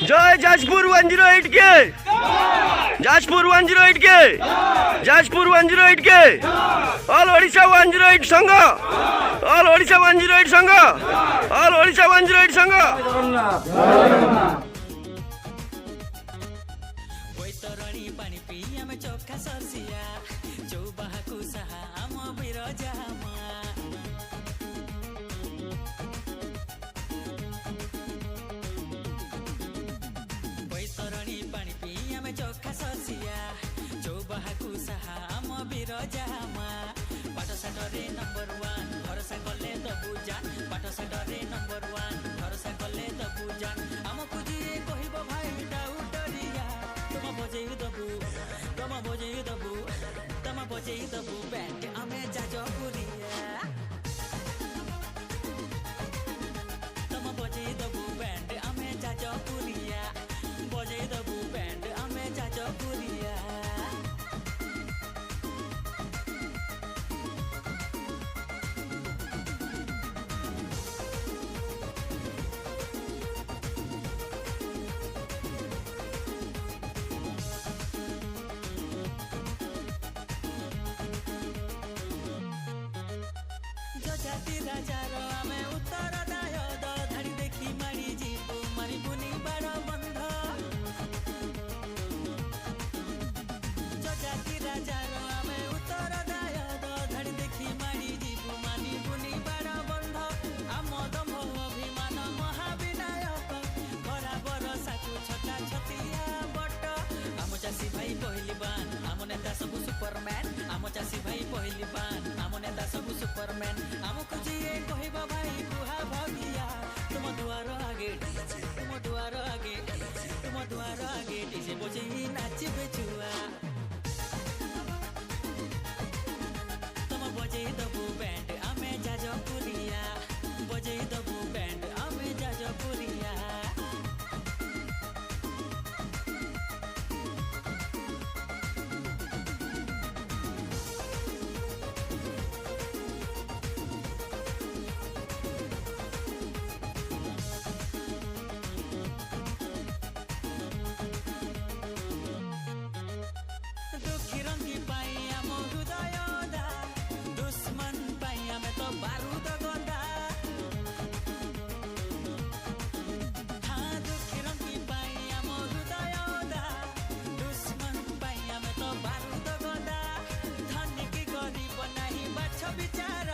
जय जाजपुर 108 के, जाजपुर 108 के, जाजपुर 108 के, ऑल ओडिशा 108 संघ, ऑल ओडिशा 108 संघ, ऑल ओडिशा 108 संघ। बैतरणी पानी पी आमे चोखा सरसिया चौबाहाकु साहा आम बिरजामा बैतरणी पानी पी आमे चोखा सरसिया चौबाहाकु साहा आम बिरजामा पाठशाठरे नंबर 1 भरोसा कले दबु जान पाठशाठरे नंबर 1 भरोसा कले दबु जान आमकु जिए कहिबो भाई डाउटरिया तम बजेई दबु तम बजेई दबु तम बजेई दबु बैंड आमे जाजपुरिया तम बजेई दबु बैंड आमे जाजपुरिया बजेई दबु बैंड आमे जाजपुरिया जाति राजार आमे उत्तर दाय धाड़ी देखी मारी जीवु मारी बुनी बाड़ बंध जाति राजार आमे उत्तर दाय धाड़ी देखी मारी जीवु मानी बुनी बाड़ बंध आम दम्भ अभिमान महाविनायक खरा बरसाकु छटा छतिया बट आम चाषी भाई पहली बान आम नेता सबु सुपरमैन आम चाषी भाई पहली बान आम नेता सबु सुपरमैन आमको जिए कहबा भाई कुहा भगिया तुम दुआर आगे तुम दुआर आगे तुम दुआर आगे डीजे बजेई नाचबे छुआ तुम बजेई दबु बैंड आमे जाजपुरिया बजेई दबु बैंड आमे जाजपुरिया दुखी रंगी पाई आम हृदय दा दुश्मन पाई आमे तो बारूद गदा हाँ दुखी रंगी पाई आम हृदय दा दुश्मन पाई आमे तो बारूद गदा धनी की गरीब नहीं बाछ विचार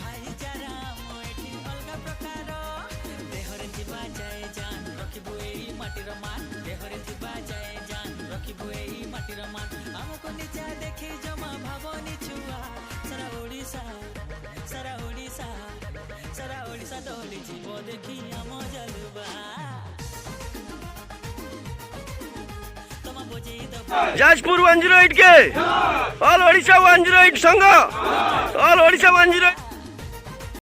भाईचारा आम एठी अलगा प्रकार देहरे थिबा जाए जान रखिबु एई माटीर मान देहरे थिबा जाए जान रखिबु एई माटीर मान आमको निचा देखी जमा भावनी छुआ सारा ओडिशा सारा ओडिशा सारा ओडिशा दौड़ी जीव देखी आम जलुबा तम बजेई दबु जाजपुर 108 के, ऑल ओडिशा 108 संघ, ऑल ओडिशा 108।